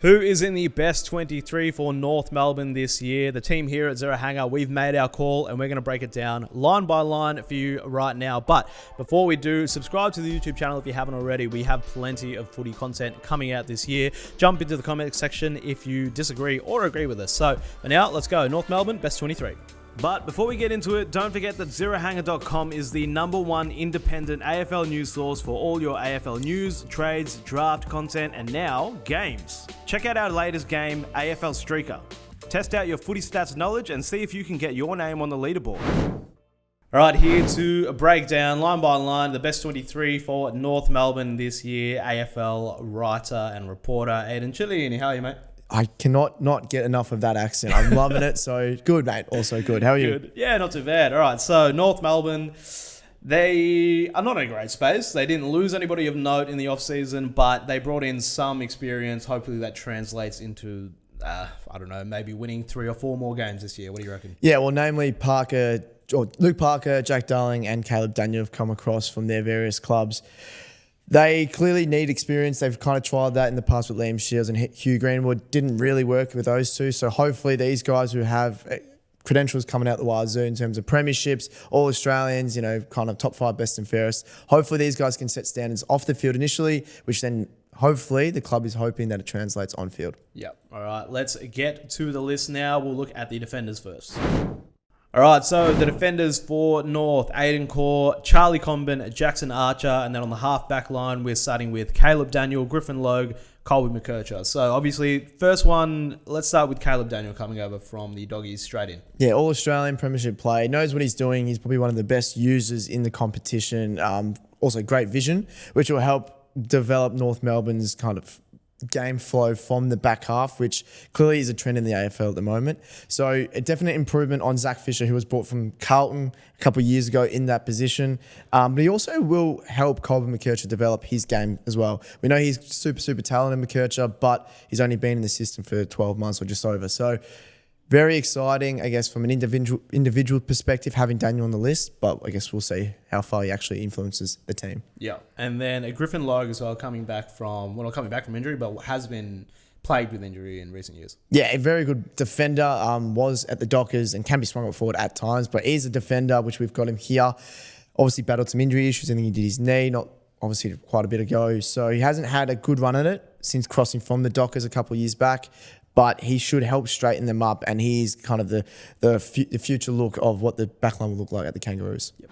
Who is in the best 23 for North Melbourne this year? The team here at Zero Hanger, we've made our call and we're going to break it down line by line for you right now. But before we do, subscribe to the YouTube channel if you haven't already. We have plenty of footy content coming out this year. Jump into the comment section if you disagree or agree with us. So for now, let's go. North Melbourne, best 23. But before we get into it, don't forget that ZeroHanger.com is the #1 independent AFL news source for all your AFL news, trades, draft content, and now games. Check out our latest game, AFL Streakr. Test out your footy stats knowledge and see if you can get your name on the leaderboard. All right, here to break down line by line the best 23 for North Melbourne this year. AFL writer and reporter Aidan Cellini. How are you, mate? I cannot not get enough of that accent. I'm loving it. So good, mate. Also good. How are you? Good. Yeah, not too bad. All right, so North Melbourne, they are not in a great space. They didn't lose anybody of note in the off-season, but they brought in some experience. Hopefully that translates into, maybe winning 3 or 4 more games this year. What do you reckon? Yeah, well, namely Luke Parker, Jack Darling, and Caleb Daniel have come across from their various clubs. They clearly need experience. They've kind of tried that in the past with Liam Shields and Hugh Greenwood. Didn't really work with those two. So hopefully these guys who have credentials coming out the wazoo in terms of premierships, all Australians, kind of top 5 best and fairest. Hopefully these guys can set standards off the field initially, which then hopefully the club is hoping that it translates on field. Yep. All right, let's get to the list now. We'll look at the defenders first. All right, so the defenders for North, Aidan Corr, Charlie Comben, Jackson Archer, and then on the half-back line, we're starting with Caleb Daniel, Griffin Logue, Colby McKercher. So obviously, first one, let's start with Caleb Daniel coming over from the Doggies straight in. Yeah, all-Australian premiership play, knows what he's doing. He's probably one of the best users in the competition. Also great vision, which will help develop North Melbourne's kind of game flow from the back half, which clearly is a trend in the AFL at the moment. So a definite improvement on Zach Fisher, who was brought from Carlton a couple of years ago in that position. But he also will help Colby McKercher develop his game as well. We know he's super talented, McKercher, but he's only been in the system for 12 months or just over. So very exciting, I guess, from an individual perspective, having Daniel on the list, but I guess we'll see how far he actually influences the team. Yeah, and then a Griffin Logue as well, not coming back from injury, but has been plagued with injury in recent years. Yeah, a very good defender, was at the Dockers and can be swung up forward at times, but is a defender, which we've got him here. Obviously battled some injury issues. I think he did his knee, not obviously quite a bit ago. So he hasn't had a good run at it since crossing from the Dockers a couple of years back. But he should help straighten them up, and he's kind of the future look of what the backline will look like at the Kangaroos. Yep.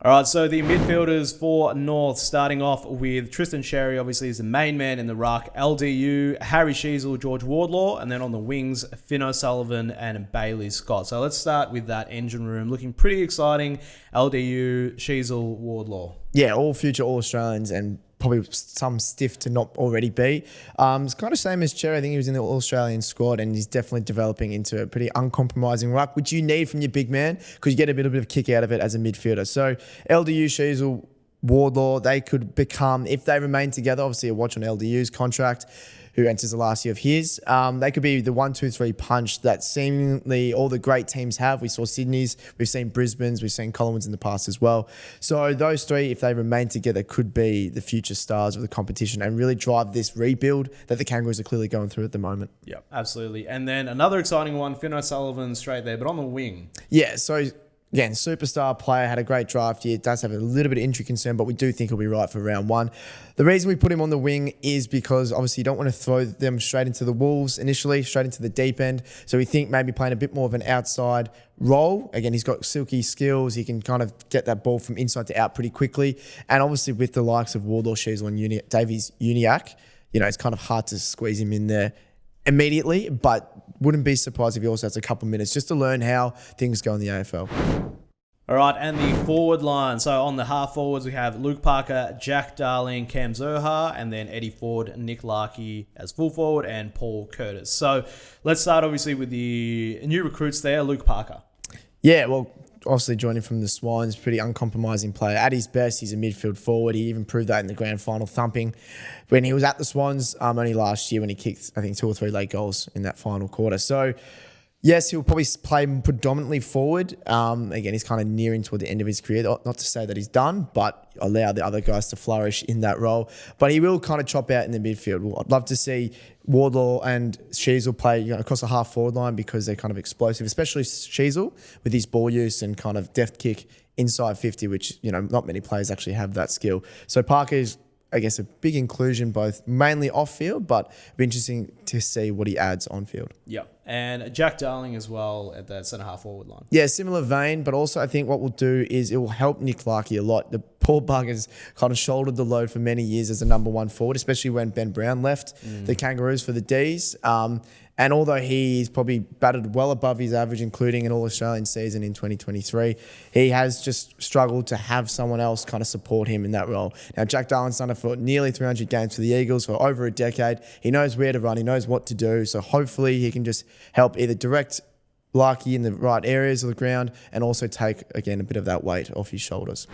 All right, so the midfielders for North, starting off with Tristan Sherry, obviously is the main man in the ruck, LDU, Harry Sheasel, George Wardlaw, and then on the wings, Finn O'Sullivan and Bailey Scott. So let's start with that engine room. Looking pretty exciting, LDU, Sheasel, Wardlaw. Yeah, all future All-Australians and probably some stiff to not already be. It's kind of same as Cherry. I think he was in the All-Australian squad and he's definitely developing into a pretty uncompromising ruck, which you need from your big man because you get a bit of kick out of it as a midfielder. So LDU, Sheasel, Wardlaw, they could become, if they remain together, obviously a watch on LDU's contract, who enters the last year of his. They could be the 1-2-3 punch that seemingly all the great teams have. We saw Sydney's, we've seen Brisbane's, we've seen Collingwood's in the past as well. So those three, if they remain together, could be the future stars of the competition and really drive this rebuild that the Kangaroos are clearly going through at the moment. Yeah, absolutely. And then another exciting one, Finn O'Sullivan straight there, but on the wing. Yeah, so again, superstar player, had a great draft year, does have a little bit of injury concern, but we do think he'll be right for round 1. The reason we put him on the wing is because obviously you don't want to throw them straight into the Wolves initially, straight into the deep end. So we think maybe playing a bit more of an outside role. Again, he's got silky skills. He can kind of get that ball from inside to out pretty quickly. And obviously with the likes of Wardlaw, Sheasel and Davies Uniacke, it's kind of hard to squeeze him in there immediately, but wouldn't be surprised if he also has a couple of minutes just to learn how things go in the AFL. All right, and the forward line. So on the half forwards, we have Luke Parker, Jack Darling, Cam Zohar, and then Eddie Ford, Nick Larkey as full forward, and Paul Curtis. So let's start obviously with the new recruits there, Luke Parker. Yeah, well, obviously joining from the Swans, pretty uncompromising player. At his best, he's a midfield forward. He even proved that in the grand final thumping when he was at the Swans only last year when he kicked, I think, 2 or 3 late goals in that final quarter. So Yes, he'll probably play predominantly forward. Again, he's kind of nearing toward the end of his career. Not to say that he's done, but allow the other guys to flourish in that role. But he will kind of chop out in the midfield. I'd love to see Wardlaw and Sheasel play across the half forward line because they're kind of explosive, especially Sheasel with his ball use and kind of deft kick inside 50, which, not many players actually have that skill. So Parker is, I guess, a big inclusion, both mainly off field, but it'll be interesting to see what he adds on field. Yeah. And Jack Darling as well at the centre half forward line. Yeah, similar vein, but also I think what we'll do is it will help Nick Larkey a lot. The poor bugger's kind of shouldered the load for many years as a number one forward, especially when Ben Brown left the Kangaroos for the Ds. And although he's probably batted well above his average, including an All-Australian season in 2023, he has just struggled to have someone else kind of support him in that role. Now, Jack Darling's done it for nearly 300 games for the Eagles for over a decade. He knows where to run. He knows what to do. So hopefully he can just help either direct Larkey in the right areas of the ground and also take, again, a bit of that weight off his shoulders.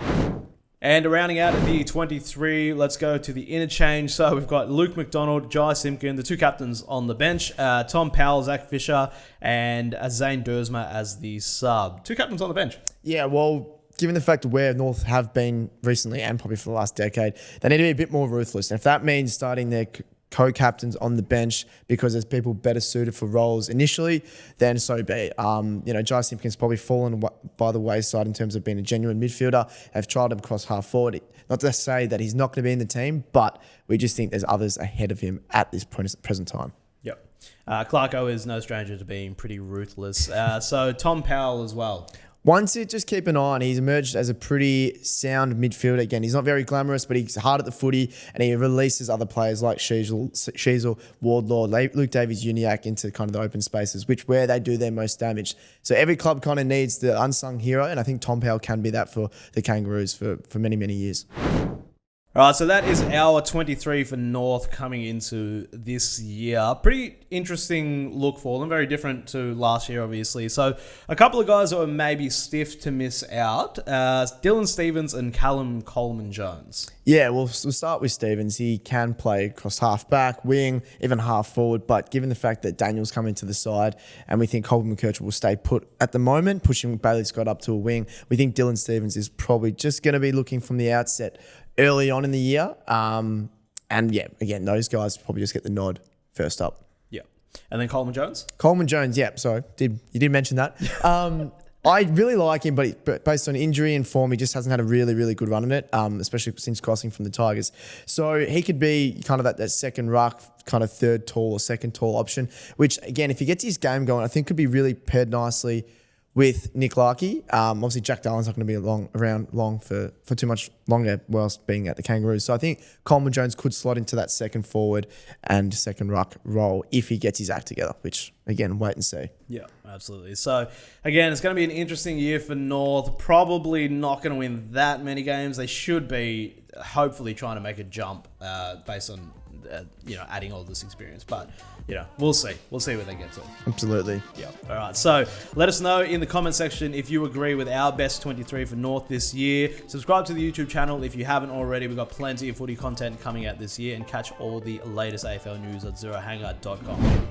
And rounding out the 23, let's go to the interchange. So we've got Luke McDonald, Jai Simpkin, the two captains on the bench, Tom Powell, Zach Fisher, and Zane Dersma as the sub. Two captains on the bench. Yeah, well, given the fact of where North have been recently and probably for the last decade, they need to be a bit more ruthless. And if that means starting their co-captains on the bench because there's people better suited for roles initially, then so be it. Jai Simpkins probably fallen by the wayside in terms of being a genuine midfielder. Have tried him across half forward. Not to say that he's not going to be in the team, but we just think there's others ahead of him at this present time. Yep. Clarko is no stranger to being pretty ruthless. So Tom Powell as well. One to just keep an eye on. He's emerged as a pretty sound midfielder. Again, he's not very glamorous, but he's hard at the footy and he releases other players like Sheasel, Wardlaw, Luke Davies-Uniacke into kind of the open spaces, where they do their most damage. So every club kind of needs the unsung hero, and I think Tom Powell can be that for the Kangaroos for many, many years. All right, so that is our 23 for North coming into this year. Pretty interesting look for them. Very different to last year, obviously. So a couple of guys that were maybe stiff to miss out. Dylan Stevens and Callum Coleman-Jones. Yeah, we'll start with Stevens. He can play across half-back, wing, even half-forward. But given the fact that Daniel's coming to the side and we think Colton McKercher will stay put at the moment, pushing Bailey Scott up to a wing, we think Dylan Stevens is probably just going to be looking from the outset early on in the year. And yeah, again, those guys probably just get the nod first up. Yeah. And then Coleman-Jones? Coleman-Jones, yeah. So you did mention that. I really like him, but based on injury and form, he just hasn't had a really, really good run in it, especially since crossing from the Tigers. So he could be kind of that second ruck, kind of third tall or second tall option, which, again, if he gets his game going, I think could be really paired nicely with Nick Larkey. Obviously, Jack Darling's not going to be around long for too much longer whilst being at the Kangaroos. So I think Coleman-Jones could slot into that second forward and second ruck role if he gets his act together, which, again, wait and see. Yeah, absolutely. So, again, it's going to be an interesting year for North. Probably not going to win that many games. They should be hopefully trying to make a jump based on adding all this experience. But, we'll see. We'll see where they get to. Absolutely. Yeah. All right. So let us know in the comment section if you agree with our best 23 for North this year. Subscribe to the YouTube channel if you haven't already. We've got plenty of footy content coming out this year, and catch all the latest AFL news at zerohanger.com.